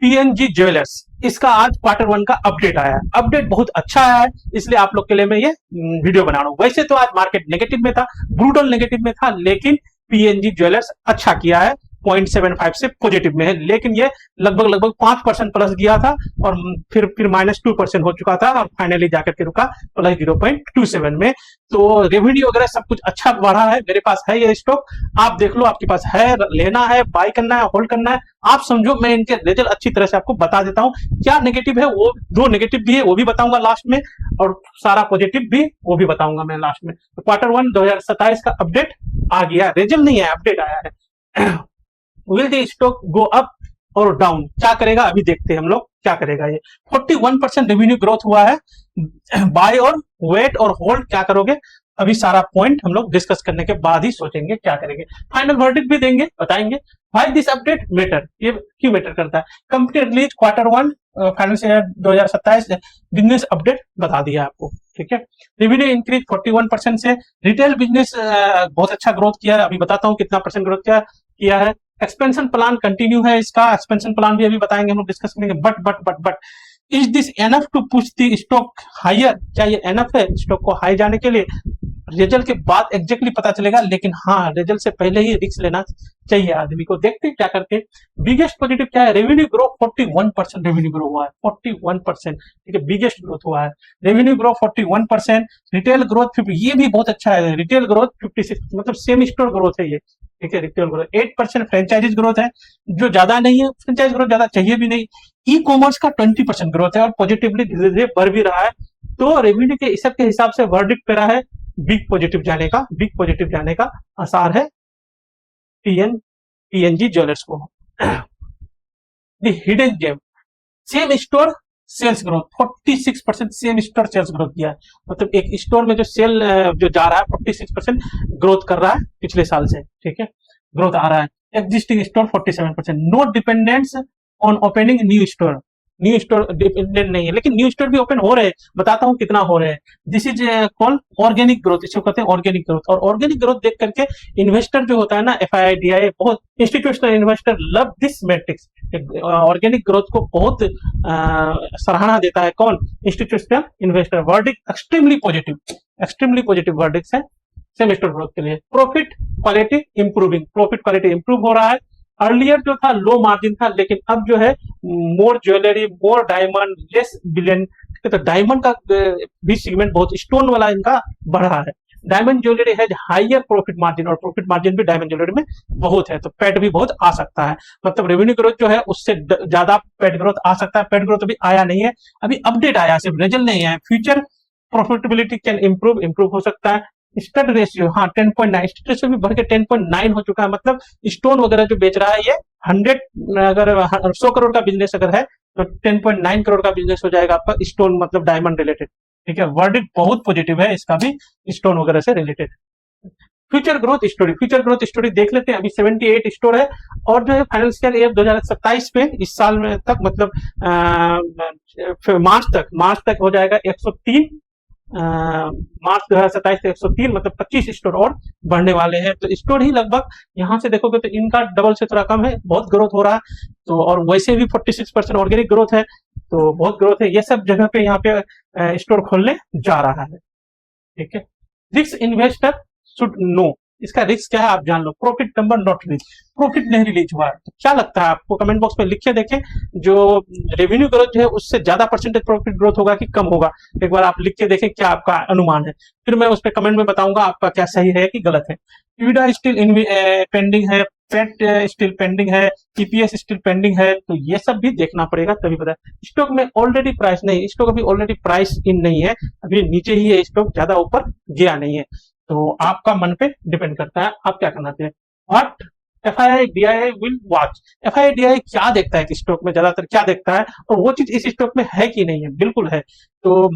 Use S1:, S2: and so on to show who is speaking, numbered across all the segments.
S1: PNG jewellers, इसका आज Q1 का अपडेट आया है। अपडेट बहुत अच्छा आया है, इसलिए आप लोग के लिए मैं ये वीडियो बना रहा हूँ। वैसे तो आज मार्केट नेगेटिव में था, ब्रूटल नेगेटिव में था, लेकिन पीएनजी ज्वेलर्स अच्छा किया है, 0.75 से पॉजिटिव में है। लेकिन ये लगभग 5% प्लस गया था और फिर -2% हो चुका था और फाइनली जाकर के रुका +0.27 में। तो रेवेन्यू वगैरह सब कुछ अच्छा बढ़ा है। मेरे पास है ये स्टॉक, आप देख लो, आपके पास है, लेना है, बाय करना है, होल्ड करना है, आप समझो। मैं इनके रिजल्ट अच्छी तरह से आपको बता देता हूँ। क्या नेगेटिव है, वो 2 नेगेटिव भी है वो भी बताऊंगा लास्ट में, और सारा पॉजिटिव भी वो भी बताऊंगा मैं लास्ट में। तो Q1 2027 का अपडेट आ गया, रिजल्ट नहीं है, अपडेट आया है। Will the stock go up और डाउन, क्या करेगा अभी देखते हैं हम लोग क्या करेगा। ये 41% रेवेन्यू ग्रोथ हुआ है। बाय और वेट और होल्ड क्या करोगे, अभी सारा पॉइंट हम लोग डिस्कस करने के बाद ही सोचेंगे क्या करेंगे। फाइनल वर्डिक्ट भी देंगे, बताएंगे व्हाई दिस अपडेट मैटर, ये क्यों मैटर करता है। Company release Q1 financial year 2027 business update बता दिया आपको, ठीक है। रेवेन्यू इंक्रीज 41% से। रिटेल बिजनेस बहुत अच्छा ग्रोथ किया है, अभी बताता हूँ कितना परसेंट ग्रोथ किया है। एक्सपेंशन प्लान कंटिन्यू है, इसका एक्सपेंशन प्लान भी अभी बताएंगे, हम लोग डिस्कस करेंगे। But is this enough to push the stock higher, क्या ये एनफ है स्टॉक को हाई जाने के लिए। रिजल्ट के बाद एग्जैक्टली पता चलेगा, लेकिन हाँ, रिजल्ट से पहले ही रिस्क लेना चाहिए आदमी को। देखते हैं क्या करते हैं। बिगेस्ट पॉजिटिव क्या है, रेवेन्यू ग्रो 41% रेवेन्यू ग्रो हुआ है, 41%, ठीक है, बिगेस्ट ग्रोथ हुआ है। रेवेन्यू ग्रो 41%, रिटेल ग्रोथ 50, ये भी बहुत अच्छा है। रिटेल ग्रोथ 56, मतलब सेम स्टोर ग्रोथ है ये, ठीक है। रिटेल ग्रोथ 8%, फ्रेंचाइजीज ग्रोथ है जो ज्यादा नहीं है, फ्रेंचाइज ग्रोथ ज्यादा चाहिए भी नहीं। ई कॉमर्स का 20% ग्रोथ है और पॉजिटिवली धीरे धीरे बढ़ भी रहा है। तो रेवेन्यू के सब के हिसाब से वर्डिक्ट पे रहा है बिग पॉजिटिव जाने का आसार है पीएनजी ज्वेलर्स को। The hidden gem, same store sales growth 46%, same store sales growth किया है। मतलब एक स्टोर में जो सेल जो जा रहा है 46% ग्रोथ कर रहा है पिछले साल से, ठीक है, ग्रोथ आ रहा है। Existing store 47%, no dependence on opening new store dependent नहीं है, लेकिन न्यू स्टोर भी ओपन हो रहे हैं, बताता हूँ कितना हो रहे हैं। This is called organic growth, इसको कहते हैं ऑर्गेनिक ग्रोथ। और ऑर्गेनिक ग्रोथ देख करके इन्वेस्टर जो होता है ना, FII बहुत institutional investor love this matrix, organic growth को बहुत सराहना देता है। कौन, institutional investor. Verdict extremely positive verdict है सेम स्टोर ग्रोथ के लिए। Profit quality improving, profit quality improve हो रहा है। अर्लियर जो था लो मार्जिन था, लेकिन अब जो है more jewellery, more diamond, less billion, तो डायमंड का भी सेगमेंट बहुत, स्टोन वाला इनका बढ़ा है। डायमंड ज्वेलरी है हाइयर प्रॉफिट मार्जिन, और प्रॉफिट मार्जिन भी डायमंड ज्वेलरी में बहुत है, तो पैट भी बहुत आ सकता है। मतलब रेवेन्यू ग्रोथ जो है उससे ज्यादा पैट ग्रोथ आ सकता है। पैट ग्रोथ अभी आया नहीं है, अभी अपडेट आया, सिर्फ रिजल्ट नहीं है। फ्यूचर प्रॉफिटेबिलिटी कैन इंप्रूव हो सकता है। स्टड रेशियो, हाँ 10.9, स्टड रेशियो भी बढ़ के 10.9 हो चुका है। मतलब स्टोन वगैरह जो बेच रहा है ये 100, अगर 100 करोड़ का बिजनेस अगर है तो 10.9 करोड़ का बिजनेस हो जाएगा आपका स्टोन, मतलब डायमंड रिलेटेड, ठीक है। वर्डिक्ट बहुत पॉजिटिव है इसका भी, स्टोन वगैरह से रिलेटेड। फ्यूचर ग्रोथ स्टोरी देख लेते हैं। अभी 78 स्टोर है, और जो है फाइनेंशियल ईयर 2027 में, इस साल में तक, मतलब मार्च तक हो जाएगा 103, मार्च 2027 से 103, मतलब 25 स्टोर और बढ़ने वाले हैं। तो स्टोर ही लगभग यहाँ से देखोगे तो इनका डबल से थोड़ा कम है, बहुत ग्रोथ हो रहा है। तो और वैसे भी 46% ऑर्गेनिक ग्रोथ है, तो बहुत ग्रोथ है। ये सब जगह पे यहाँ पे स्टोर खोलने जा रहा है, ठीक है। रिस्क इन्वेस्टर शुड नो, इसका रिस्क क्या है आप जान लो। Profit number not reach, profit नहीं रिलीज हुआ है। तो क्या लगता है आपको, कमेंट बॉक्स में लिख के देखें, जो रेवेन्यू ग्रोथ जो है उससे ज्यादा परसेंटेज प्रॉफिट ग्रोथ होगा कि कम होगा, एक बार आप लिख के देखें क्या आपका अनुमान है। फिर मैं उस पर कमेंट में बताऊंगा आपका क्या सही है कि गलत है। EBITDA स्टिल पेंडिंग है, पैट स्टिल पेंडिंग है, EPS स्टिल पेंडिंग है, तो ये सब भी देखना पड़ेगा तभी पता है। स्टॉक में ऑलरेडी प्राइस नहीं, स्टॉक अभी ऑलरेडी प्राइस इन नहीं है, अभी नीचे ही है स्टॉक, ज्यादा ऊपर गया नहीं है। तो आपका मन पे डिपेंड करता है आप क्या करना चाहते हैं। What FII will watch, FII क्या देखता है कि स्टॉक में, ज्यादातर क्या देखता है, और वो चीज इस स्टॉक में है कि नहीं है, बिल्कुल है। तो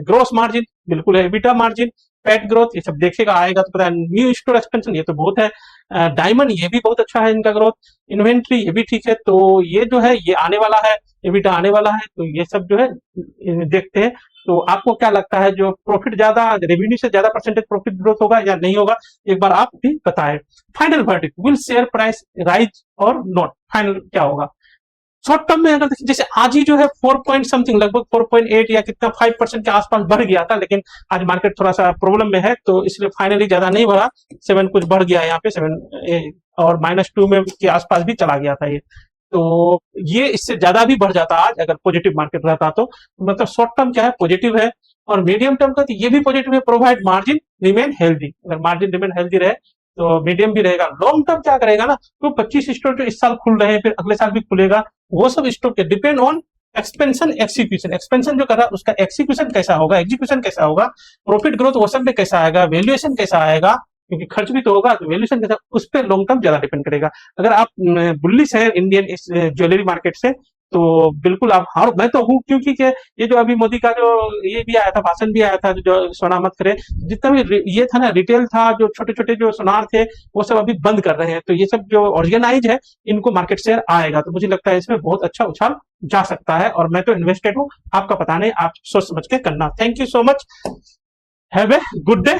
S1: ग्रोस मार्जिन बिल्कुल है, EBITDA मार्जिन, पैट ग्रोथ, ये सब देखेगा, आएगा तो पता है। न्यू स्टोर एक्सपेंशन ये तो बहुत है। डायमंड ये भी बहुत अच्छा है इनका ग्रोथ। इन्वेंट्री ये भी ठीक है, तो ये जो है ये आने वाला है, EBITDA आने वाला है, तो ये सब जो है देखते हैं। तो आपको क्या लगता है, जो प्रॉफिट ज्यादा, रेवेन्यू से ज्यादा परसेंटेज प्रॉफिट ग्रोथ होगा या नहीं होगा, एक बार आप भी बताएं। Final verdict, will share price rise और नॉट, फाइनल क्या होगा। शॉर्ट टर्म में अगर देखिए, जैसे आज ही जो है 4 पॉइंट समथिंग, लगभग 4.8 या कितना 5% के आसपास बढ़ गया था, लेकिन आज मार्केट थोड़ा सा प्रॉब्लम में है, तो इसलिए फाइनली ज्यादा नहीं बढ़ा, 7 कुछ बढ़ गया यहाँ पे 7 और -2 में के आसपास भी चला गया था ये। तो ये इससे ज्यादा भी बढ़ जाता आज अगर पॉजिटिव मार्केट रहता तो, मतलब शॉर्ट टर्म क्या है, पॉजिटिव है। और मीडियम टर्म का तो ये भी पॉजिटिव है, प्रोवाइड मार्जिन रिमेन हेल्दी, अगर मार्जिन रिमेन हेल्दी रहे तो मीडियम भी रहेगा। लॉन्ग टर्म क्या करेगा ना, तो 25 स्टोर जो इस साल खुल रहे हैं, फिर अगले साल भी खुलेगा, वो सब स्टोर के depend on expansion execution, expansion जो कर रहा है उसका एक्सिक्यूशन कैसा होगा, एग्जीक्यूशन कैसा होगा, प्रॉफिट ग्रोथ वो सब में कैसा आएगा, वैल्यूएशन कैसा आएगा, क्योंकि खर्च भी तो होगा, तो वैल्यूएशन कैसा, उस पर लॉन्ग टर्म ज्यादा डिपेंड करेगा। अगर आप बुलिश है इंडियन इस ज्वेलरी मार्केट से, तो बिल्कुल आप हार, मैं तो हूँ, क्योंकि ये जो अभी मोदी का जो ये भी आया था, भाषण भी आया था, जो सोना मत करे, जितना भी ये था ना, रिटेल था, जो छोटे छोटे जो सोनार थे वो सब अभी बंद कर रहे हैं, तो ये सब जो ऑर्गेनाइज है इनको मार्केट शेयर आएगा, तो मुझे लगता है इसमें बहुत अच्छा उछाल जा सकता है, और मैं तो इन्वेस्टेड हूँ, आपका पता नहीं, आप सोच समझ के करना। Thank you so much, have a good day.